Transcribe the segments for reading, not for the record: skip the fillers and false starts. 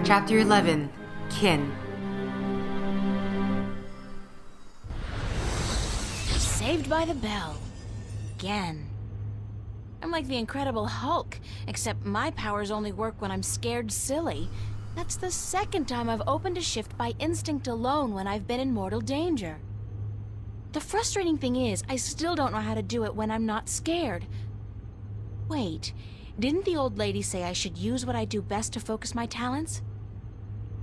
Chapter 11, Kin. Saved by the bell. Again. I'm like the Incredible Hulk, except my powers only work when I'm scared silly. That's the second time I've opened a shift by instinct alone when I've been in mortal danger. The frustrating thing is, I still don't know how to do it when I'm not scared. Wait, didn't the old lady say I should use what I do best to focus my talents?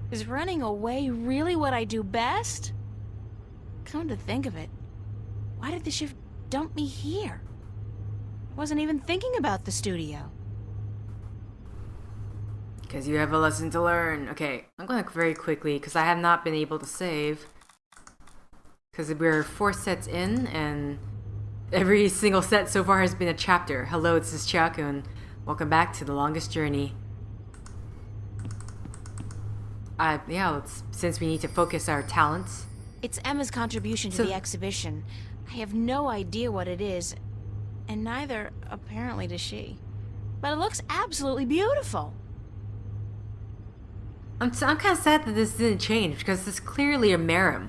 Is running away really what I do best? Come to think of it, why did the shift dump me here? I wasn't even thinking about the studio. Because you have a lesson to learn. Okay, I'm going very quickly because I have not been able to save. Because we're 4 sets in and every single set so far has been a chapter. Hello, this is Chiak and welcome back to The Longest Journey. Since we need to focus our talents. It's Emma's contribution to the exhibition. I have no idea what it is, and neither, apparently, does she. But it looks absolutely beautiful. I'm kind of sad that this didn't change, because it's clearly a Merim.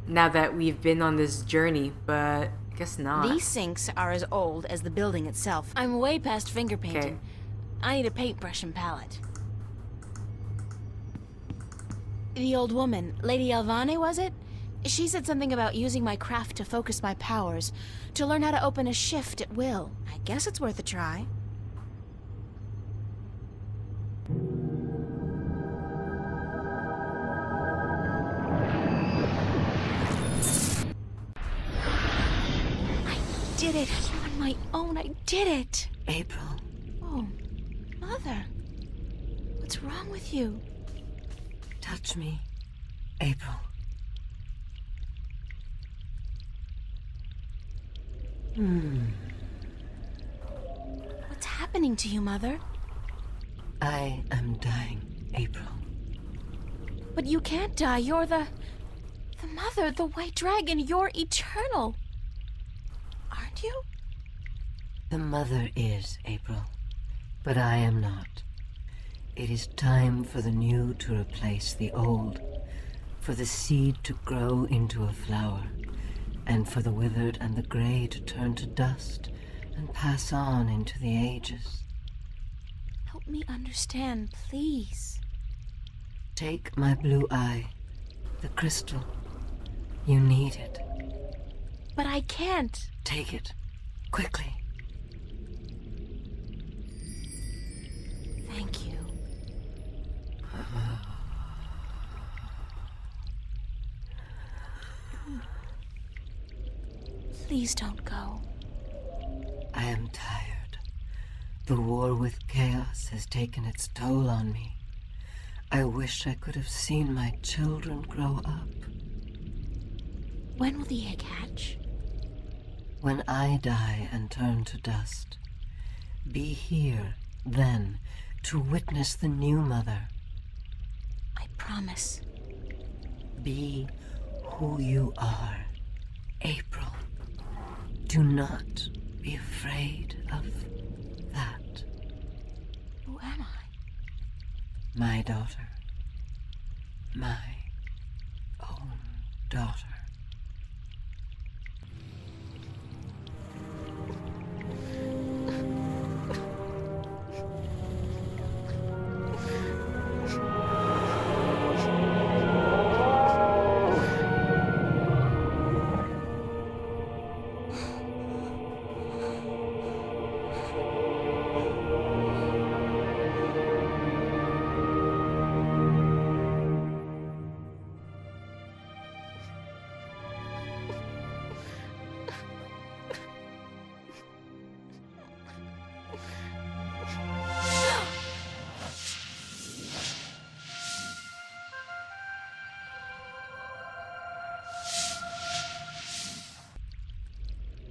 Now that we've been on this journey, but I guess not. These sinks are as old as the building itself. I'm way past finger painting. Okay. I need a paintbrush and palette. The old woman, Lady Alvane, was it? She said something about using my craft to focus my powers, to learn how to open a shift at will. I guess it's worth a try. I did it! On my own, I did it! April. Oh, Mother. What's wrong with you? Touch me, April. What's happening to you, Mother? I am dying, April. But you can't die. You're the Mother, the White Dragon. You're eternal. Aren't you? The mother is, April, but I am not. It is time for the new to replace the old, for the seed to grow into a flower, and for the withered and the gray to turn to dust and pass on into the ages. Help me understand, please. Take my blue eye, the crystal. You need it. But I can't. Take it, quickly. Thank you. Please don't go. I am tired. The war with chaos has taken its toll on me. I wish I could have seen my children grow up. When will the egg hatch? When I die and turn to dust, be here then to witness the new mother. I promise. Be who you are, April. Do not be afraid of that. Who am I? My daughter. My own daughter.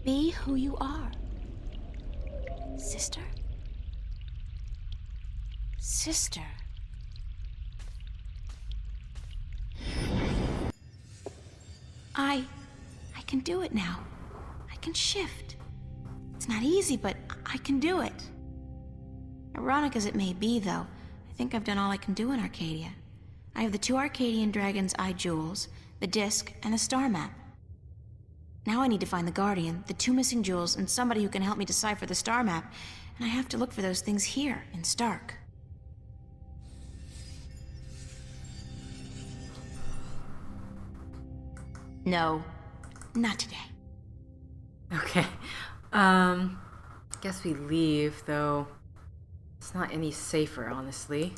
Be who you are. Sister? Sister. I can do it now. I can shift. It's not easy, but I can do it. Ironic as it may be, though, think I've done all I can do in Arcadia. I have the 2 Arcadian Dragon's Eye jewels, the disc, and the star map. Now I need to find the Guardian, the 2 missing jewels, and somebody who can help me decipher the star map. And I have to look for those things here, in Stark. No, not today. Okay. Guess we leave, though. It's not any safer, honestly.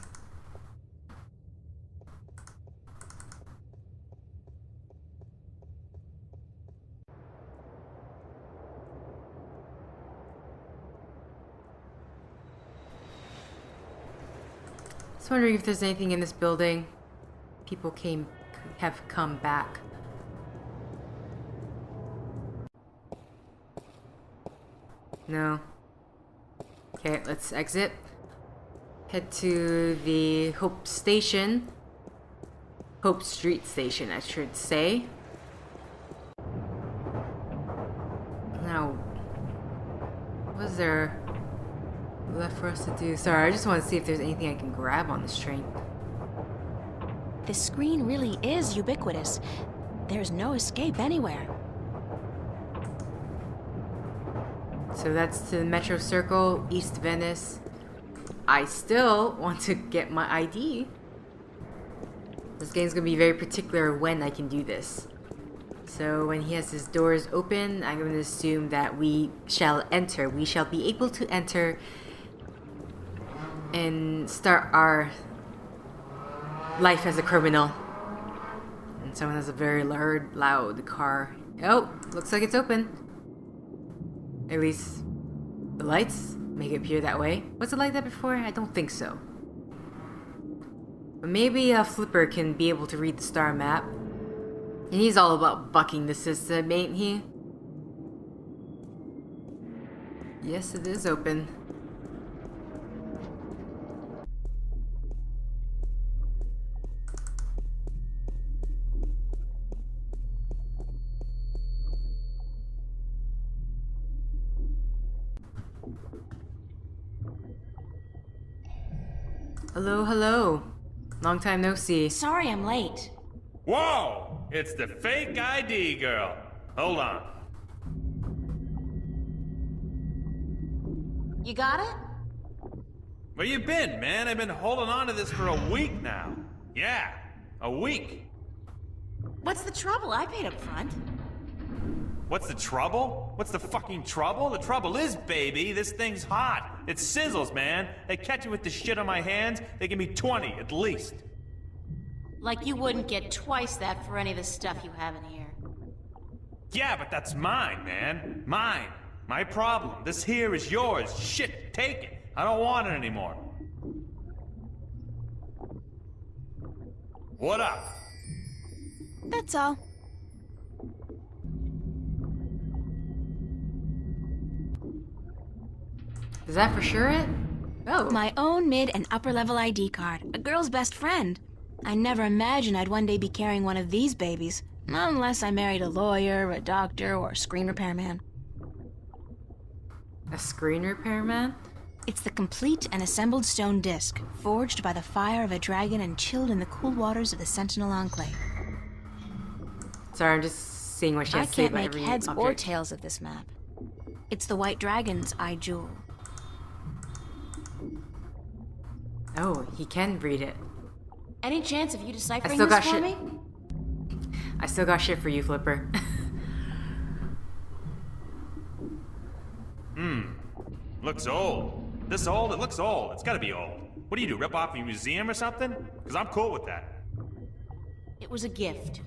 Just wondering if there's anything in this building. People have come back. No. Okay, let's exit. Head to the Hope Station. Hope Street Station, I should say. Now, what was there left for us to do? Sorry, I just want to see if there's anything I can grab on this train. This screen really is ubiquitous. There's no escape anywhere. So that's to the Metro Circle, East Venice. I still want to get my ID. This game's gonna be very particular when I can do this. So when he has his doors open, I'm gonna assume that we shall enter. We shall be able to enter and start our life as a criminal. And someone has a very loud car. Oh, looks like it's open. At least the lights make it appear that way. Was it like that before? I don't think so. But maybe Flipper can be able to read the star map. And he's all about bucking the system, ain't he? Yes, it is open. Hello, hello. Long time no see. Sorry I'm late. Whoa! It's the fake ID girl. Hold on. You got it? Where you been, man? I've been holding on to this for a week now. Yeah, a week. What's the trouble? I paid up front. What's the trouble? What's the fucking trouble? The trouble is, baby, this thing's hot. It sizzles, man. They catch me with the shit on my hands, they give me 20 at least. Like you wouldn't get twice that for any of the stuff you have in here. Yeah, but that's mine, man. Mine. My problem. This here is yours. Shit, take it. I don't want it anymore. What up? That's all. Is that for sure it? Oh. My own mid and upper level ID card. A girl's best friend. I never imagined I'd one day be carrying one of these babies. Unless I married a lawyer, a doctor, or a screen repairman. A screen repairman? It's the complete and assembled stone disc, forged by the fire of a dragon and chilled in the cool waters of the Sentinel Enclave. Sorry, I'm just seeing what she has to say I about can't make every heads object. or tails of this map. It's the White Dragon's eye jewel. Oh, he can read it. Any chance of you I deciphering still this got for shit. me? I still got shit for you, Flipper. Looks old. This old? It looks old. It's gotta be old. What do you do, rip off a museum or something? Because I'm cool with that. It was a gift.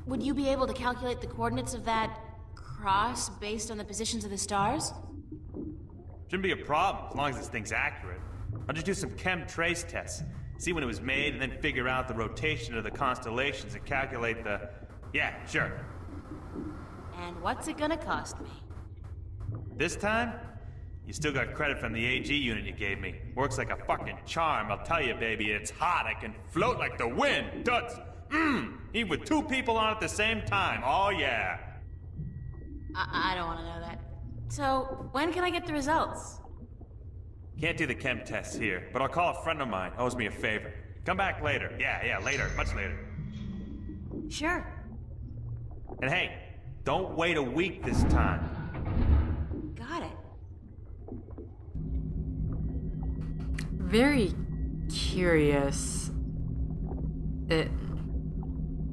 Would you be able to calculate the coordinates of that cross based on the positions of the stars? Shouldn't be a problem, as long as this thing's accurate. I'll just do some chem trace tests. See when it was made, and then figure out the rotation of the constellations and calculate the... Yeah, sure. And what's it gonna cost me? This time, you still got credit from the AG unit you gave me. Works like a fucking charm, I'll tell you, baby. It's hot, I can float like the wind. Duds. Even with 2 people on at the same time. Oh, yeah. I don't want to know that. So, when can I get the results? Can't do the chem tests here, but I'll call a friend of mine. Owes me a favor. Come back later. Yeah, later. Much later. Sure. And hey, don't wait a week this time. Got it. Very curious.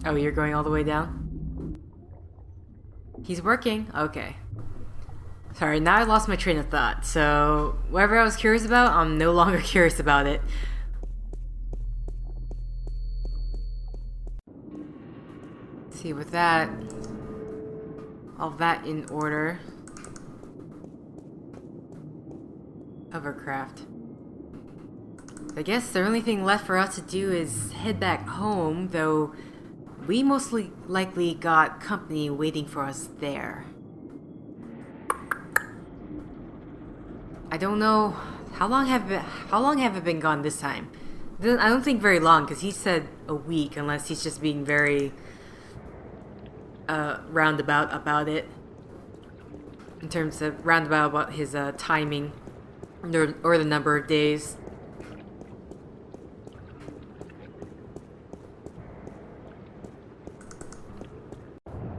Oh, you're going all the way down? He's working? Okay. Sorry, now I lost my train of thought. So, whatever I was curious about, I'm no longer curious about it. Let's see, with that, all that in order. Hovercraft. I guess the only thing left for us to do is head back home, though we mostly likely got company waiting for us there. I don't know, how long have I been gone this time? I don't think very long, because he said a week, unless he's just being very roundabout about it. In terms of roundabout about his timing or the number of days.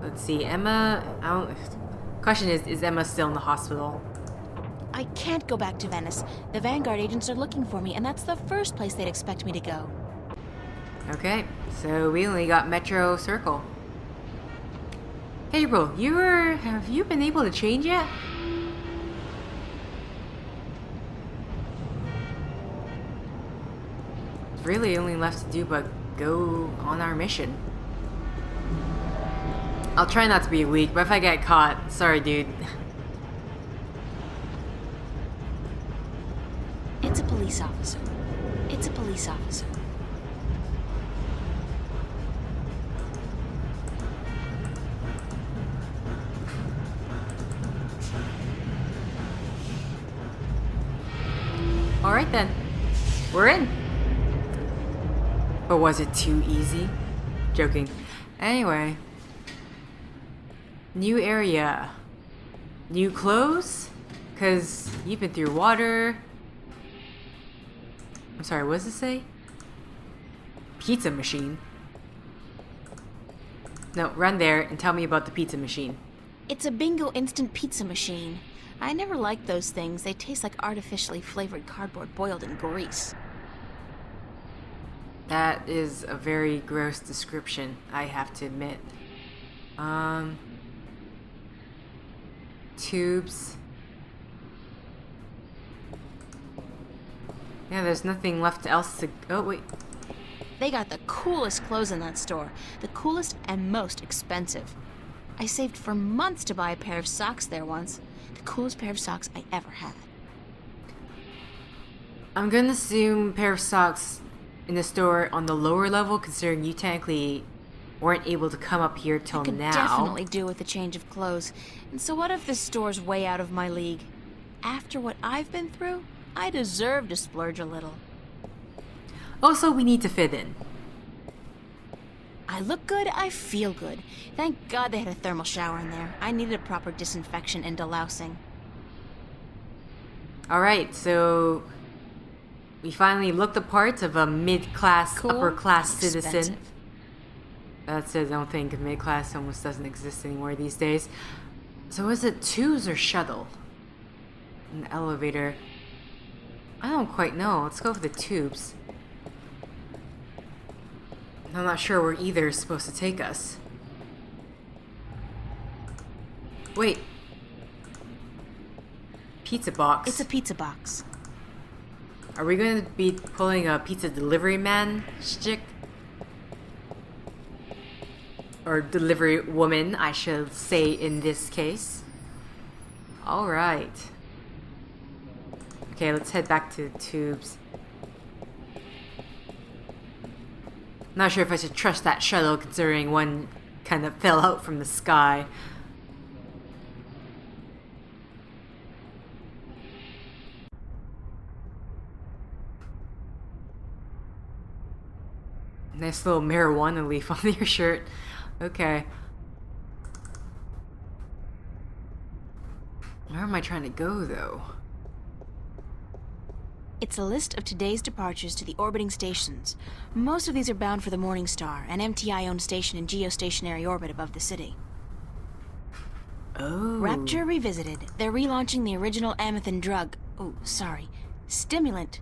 Let's see, Emma, question is Emma still in the hospital? I can't go back to Venice. The Vanguard agents are looking for me, and that's the first place they'd expect me to go. Okay, so we only got Metro Circle. Hey, April, have you been able to change yet? Really only left to do but go on our mission. I'll try not to be weak, but if I get caught, sorry dude. It's a police officer. It's a police officer. Alright then, we're in. But was it too easy? Joking. Anyway. New area. New clothes? Cause you've been through water. I'm sorry, what does it say? Pizza machine? No, run there and tell me about the pizza machine. It's a bingo instant pizza machine. I never liked those things. They taste like artificially flavored cardboard boiled in grease. That is a very gross description, I have to admit. Tubes. Yeah, there's nothing left else to... Oh, wait. They got the coolest clothes in that store. The coolest and most expensive. I saved for months to buy a pair of socks there once. The coolest pair of socks I ever had. I'm gonna assume a pair of socks in the store on the lower level, considering you technically weren't able to come up here till I could now. definitely do with a change of clothes. And so what if this store's way out of my league? After what I've been through, I deserve to splurge a little. Also, we need to fit in. I look good, I feel good. Thank God they had a thermal shower in there. I needed a proper disinfection and delousing. Alright, so we finally looked the part of a mid-class, Cool, upper-class citizen. expensive. That says I don't think mid-class almost doesn't exist anymore these days. So is it tubes or shuttle? An elevator. I don't quite know. Let's go for the tubes. I'm not sure where either is supposed to take us. Wait. Pizza box. It's a pizza box. Are we going to be pulling a pizza delivery man shtick? Or delivery woman, I should say in this case. Alright. Okay, let's head back to the tubes. Not sure if I should trust that shuttle, considering one kind of fell out from the sky. Nice little marijuana leaf on your shirt. Okay. Where am I trying to go, though? It's a list of today's departures to the orbiting stations. Most of these are bound for the Morning Star, an MTI-owned station in geostationary orbit above the city. Oh. Rapture Revisited. They're relaunching the original Amethyst drug. Stimulant.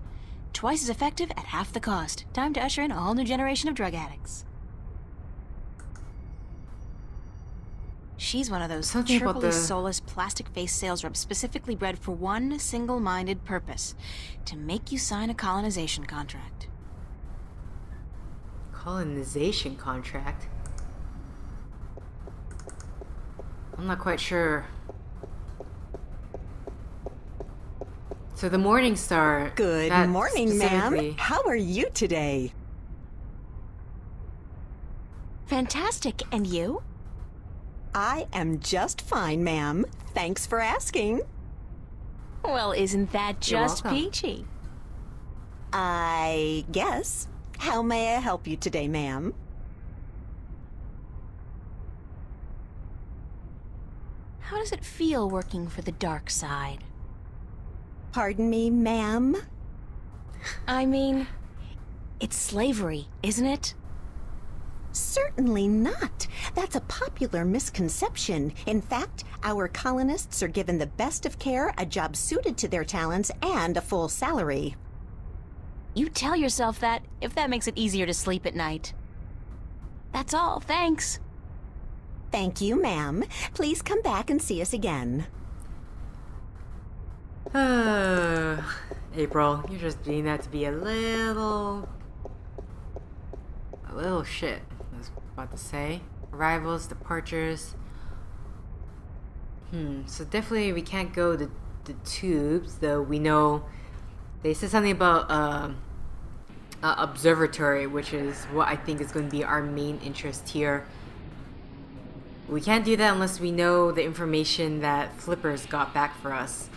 Twice as effective at half the cost. Time to usher in a whole new generation of drug addicts. She's one of those Something about triply the- soulless plastic-faced sales reps specifically bred for one single-minded purpose. To make you sign a colonization contract. Colonization contract? I'm not quite sure. So the Morning Star. Good that morning, specifically- ma'am. How are you today? Fantastic, and you? I am just fine, ma'am. Thanks for asking. Well, isn't that You're just welcome. peachy? I guess. How may I help you today, ma'am? How does it feel working for the dark side? Pardon me, ma'am? I mean, it's slavery, isn't it? Certainly not. That's a popular misconception. In fact, our colonists are given the best of care, a job suited to their talents, and a full salary. You tell yourself that if that makes it easier to sleep at night. That's all, thanks. Thank you, ma'am. Please come back and see us again. April, you're just being that to be a little shit. I was about to say. Arrivals, departures. So definitely we can't go to the tubes, though we know they said something about observatory, which is what I think is going to be our main interest here. We can't do that unless we know the information that Flippers got back for us.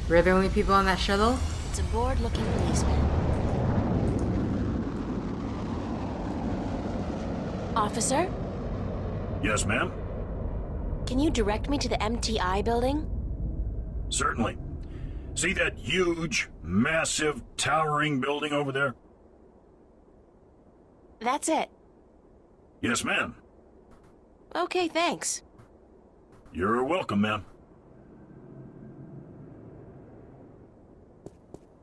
We're the only people on that shuttle? It's a bored-looking policeman. Officer, Yes, ma'am? can you direct me to the MTI building? Certainly. See that huge, massive, towering building over there? That's it. Yes, ma'am. Okay, thanks. You're welcome, ma'am.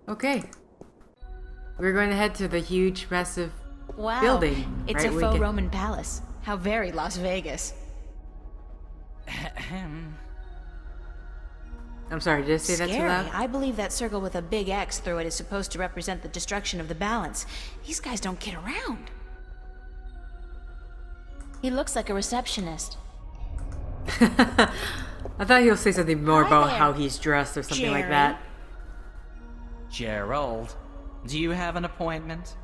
Okay. We're going to head to the huge, massive Wow. building. It's right? a We faux can- Roman palace. How very Las Vegas. I'm sorry, did I say that too Scary. loud? I believe that circle with a big X through it is supposed to represent the destruction of the balance. These guys don't kid around. He looks like a receptionist. I thought he'll say something more Hi about there, how he's dressed or something like Jerry. that. Gerald, do you have an appointment?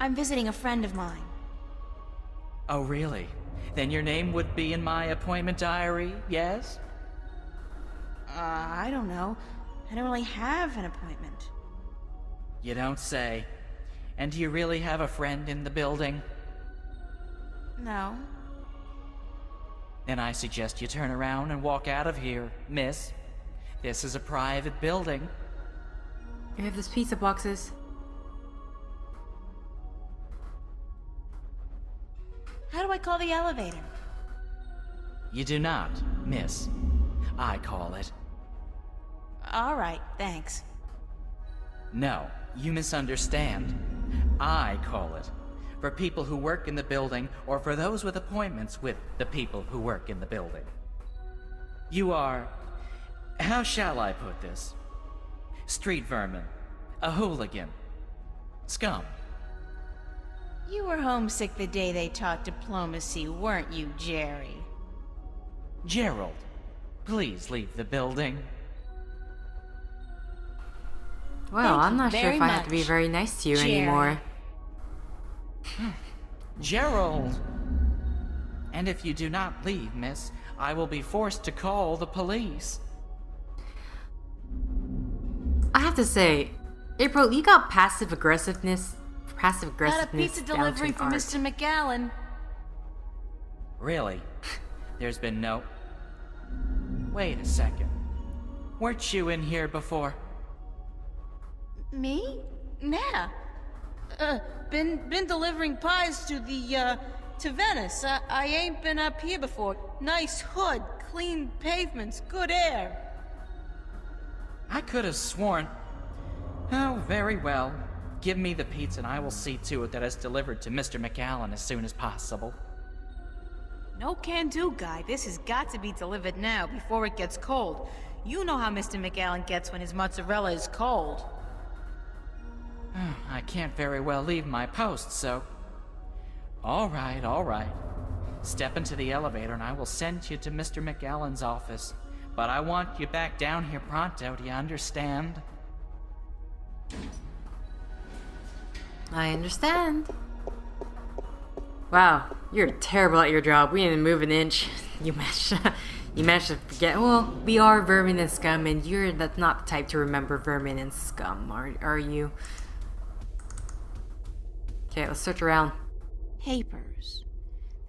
I'm visiting a friend of mine. Oh, really? Then your name would be in my appointment diary, yes? I don't know. I don't really have an appointment. You don't say. And do you really have a friend in the building? No. Then I suggest you turn around and walk out of here, miss. This is a private building. We have those pizza boxes. How do I call the elevator? You do not, miss. I call it. All right, thanks. No, you misunderstand. I call it. For people who work in the building, or for those with appointments with the people who work in the building. You are... how shall I put this? Street vermin. A hooligan. Scum. You were homesick the day they taught diplomacy, weren't you, Jerry? Gerald, please leave the building. Well, Thank I'm you not sure very if I have to be much, very nice to you Jerry. anymore. Gerald! And if you do not leave, miss, I will be forced to call the police. I have to say, April, you got passive aggressiveness Got a pizza down delivery to for art. Mr. McAllen. Really? There's been no... Wait a second. Weren't you in here before? Me? Nah. Been delivering pies to the, to Venice. I ain't been up here before. Nice hood, clean pavements, good air. I could have sworn... Oh, very well. Give me the pizza and I will see to it that it's delivered to Mr. McAllen as soon as possible. No can do, guy. This has got to be delivered now before it gets cold. You know how Mr. McAllen gets when his mozzarella is cold. I can't very well leave my post, so... All right. Step into the elevator and I will send you to Mr. McAllen's office. But I want you back down here pronto, do you understand? I understand. Wow, you're terrible at your job. We didn't move an inch. You managed to forget. Well, we are vermin and scum, and that's not the type to remember vermin and scum, are you? Okay, let's search around. Papers.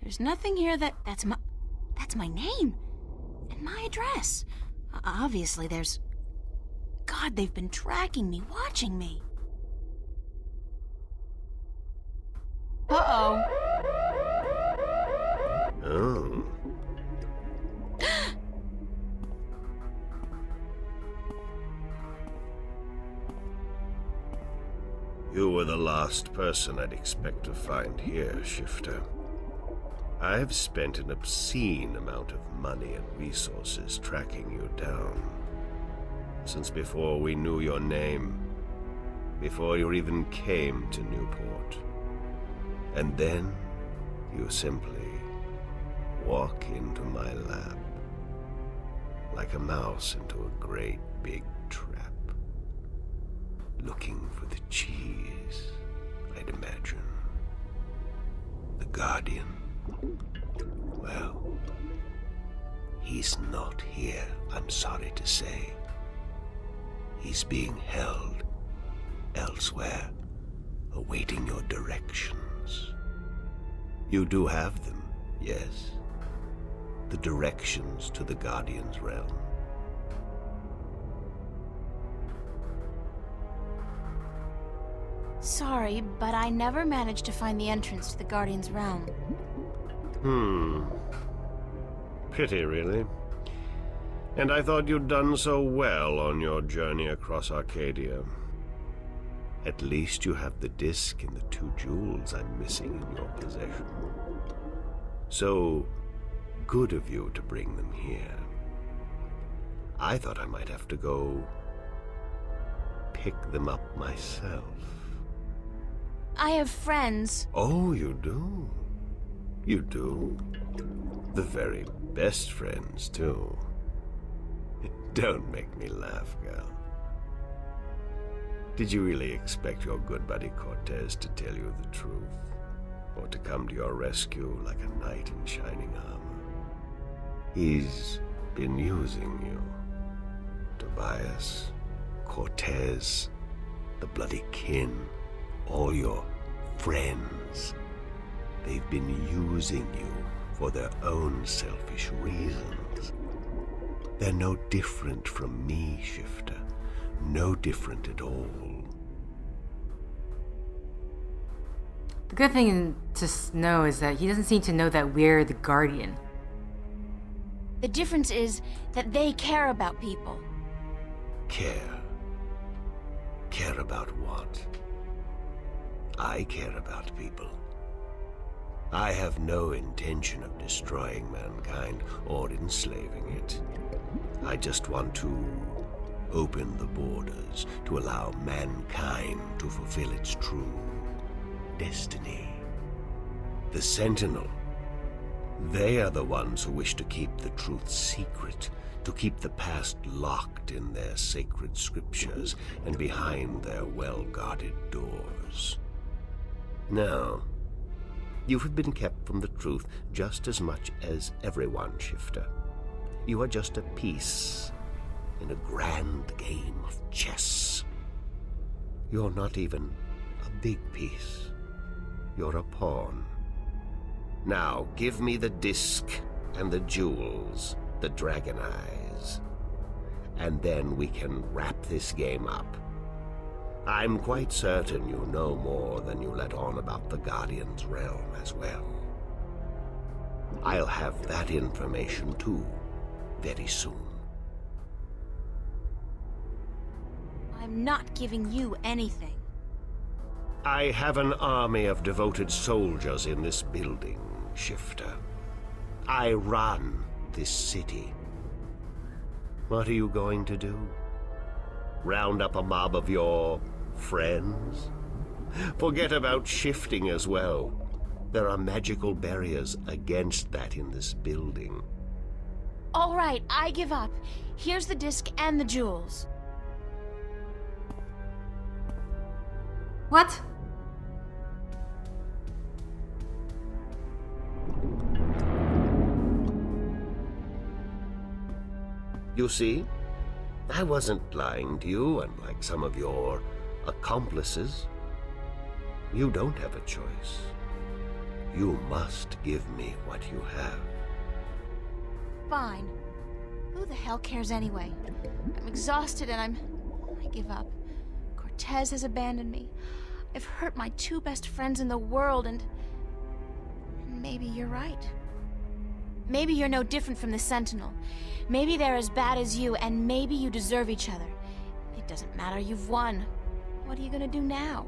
There's nothing here that's my name. And my address. Obviously there's... God, they've been tracking me, watching me. Uh-oh. Oh. You were the last person I'd expect to find here, Shifter. I've spent an obscene amount of money and resources tracking you down. Since before we knew your name, before you even came to Newport. And then you simply walk into my lab, like a mouse into a great big trap, looking for the cheese, I'd imagine. The Guardian. Well, he's not here, I'm sorry to say. He's being held elsewhere, awaiting your directions. You do have them, yes. The directions to the Guardian's realm. Sorry, but I never managed to find the entrance to the Guardian's realm. Pity, really. And I thought you'd done so well on your journey across Arcadia. At least you have the disc and the 2 jewels I'm missing in your possession. So good of you to bring them here. I thought I might have to go pick them up myself. I have friends. Oh, you do? You do? The very best friends, too. Don't make me laugh, girl. Did you really expect your good buddy Cortez to tell you the truth? Or to come to your rescue like a knight in shining armor? He's been using you. Tobias, Cortez, the bloody kin, all your friends. They've been using you for their own selfish reasons. They're no different from me, Shifter. No different at all. The good thing to know is that he doesn't seem to know that we're the Guardian. The difference is that they care about people. Care? Care about what? I care about people. I have no intention of destroying mankind or enslaving it. I just want to open the borders to allow mankind to fulfill its true destiny. The Sentinel. They are the ones who wish to keep the truth secret, to keep the past locked in their sacred scriptures and behind their well-guarded doors. Now, you have been kept from the truth just as much as everyone, Shifter. You are just a piece in a grand game of chess. You're not even a big piece. You're a pawn. Now, give me the disc and the jewels, the dragon eyes, and then we can wrap this game up. I'm quite certain you know more than you let on about the Guardian's realm as well. I'll have that information too, very soon. I'm not giving you anything. I have an army of devoted soldiers in this building, Shifter. I run this city. What are you going to do? Round up a mob of your friends? Forget about shifting as well. There are magical barriers against that in this building. All right, I give up. Here's the disc and the jewels. What? You see, I wasn't lying to you, unlike some of your accomplices. You don't have a choice. You must give me what you have. Fine. Who the hell cares anyway? I'm exhausted and I give up. Cortez has abandoned me. I've hurt my two best friends in the world and maybe you're right. Maybe you're no different from the Sentinel. Maybe they're as bad as you, and maybe you deserve each other. It doesn't matter, you've won. What are you gonna do now?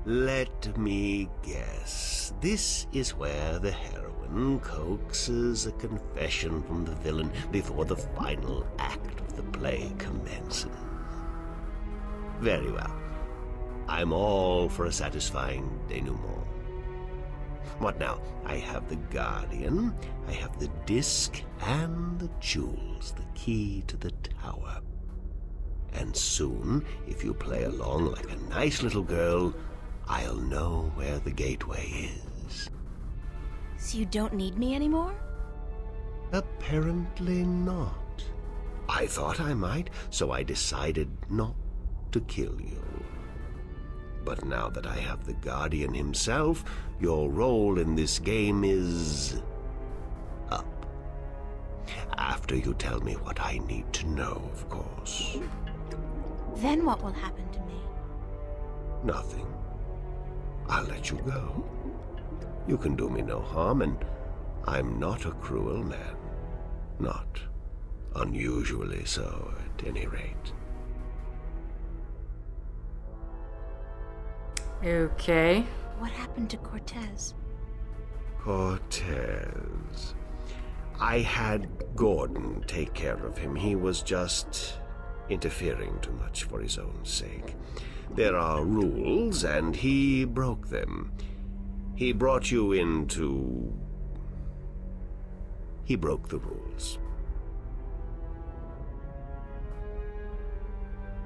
Let me guess. This is where the heroine coaxes a confession from the villain before the final act of the play commences. Very well. I'm all for a satisfying denouement. What now? I have the Guardian, I have the disc, and the jewels, the key to the tower. And soon, if you play along like a nice little girl, I'll know where the gateway is. So you don't need me anymore? Apparently not. I thought I might, so I decided not to kill you. But now that I have the Guardian himself, your role in this game is up. After you tell me what I need to know, of course. Then what will happen to me? Nothing. I'll let you go. You can do me no harm, and I'm not a cruel man. Not unusually so, at any rate. Okay. What happened to Cortez? Cortez. I had Gordon take care of him. He was just interfering too much for his own sake. There are rules, and he broke them. He brought you into... He broke the rules.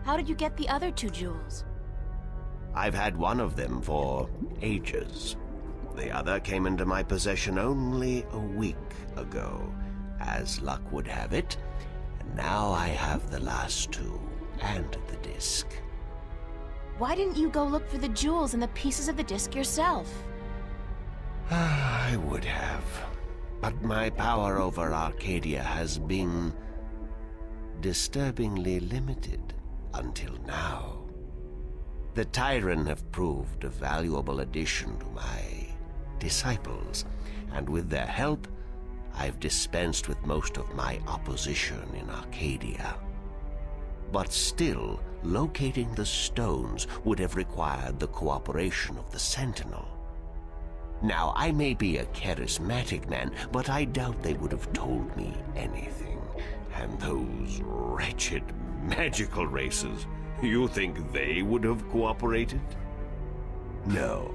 How did you get the other two jewels? I've had one of them for ages. The other came into my possession only a week ago, as luck would have it, and now I have the last two, and the disc. Why didn't you go look for the jewels and the pieces of the disc yourself? I would have, but my power over Arcadia has been disturbingly limited until now. The Tyrant have proved a valuable addition to my disciples, and with their help, I've dispensed with most of my opposition in Arcadia. But still, locating the stones would have required the cooperation of the Sentinel. Now, I may be a charismatic man, but I doubt they would have told me anything. And those wretched magical races, you think they would have cooperated? No.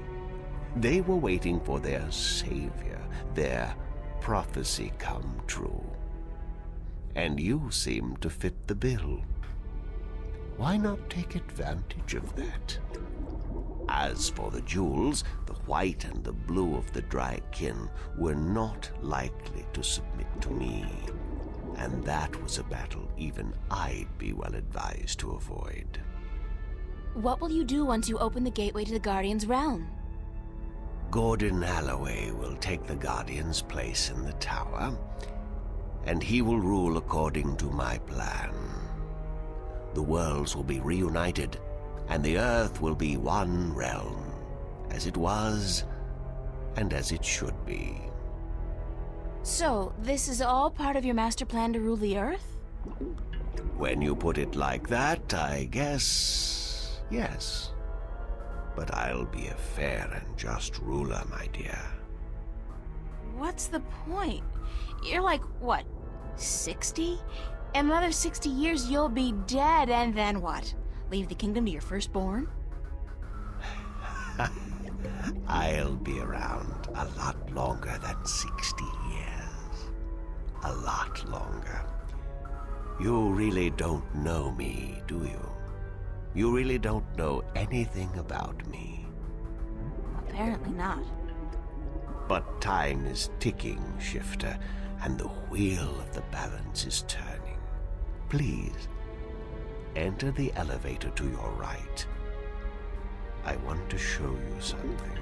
They were waiting for their savior, their prophecy come true. And you seem to fit the bill. Why not take advantage of that? As for the jewels, the white and the blue of the Drykin were not likely to submit to me. And that was a battle even I'd be well advised to avoid. What will you do once you open the gateway to the Guardian's realm? Gordon Alloway will take the Guardian's place in the tower, and he will rule according to my plan. The worlds will be reunited, and the Earth will be one realm, as it was, and as it should be. So, this is all part of your master plan to rule the Earth? When you put it like that, I guess, yes. But I'll be a fair and just ruler, my dear. What's the point? You're like, what, 60? In another 60 years you'll be dead, and then what? Leave the kingdom to your firstborn? I'll be around a lot longer than 60 years. A lot longer. You really don't know me, do you? You really don't know anything about me. Apparently not. But time is ticking, Shifter, and the wheel of the balance is turning. Please, enter the elevator to your right. I want to show you something.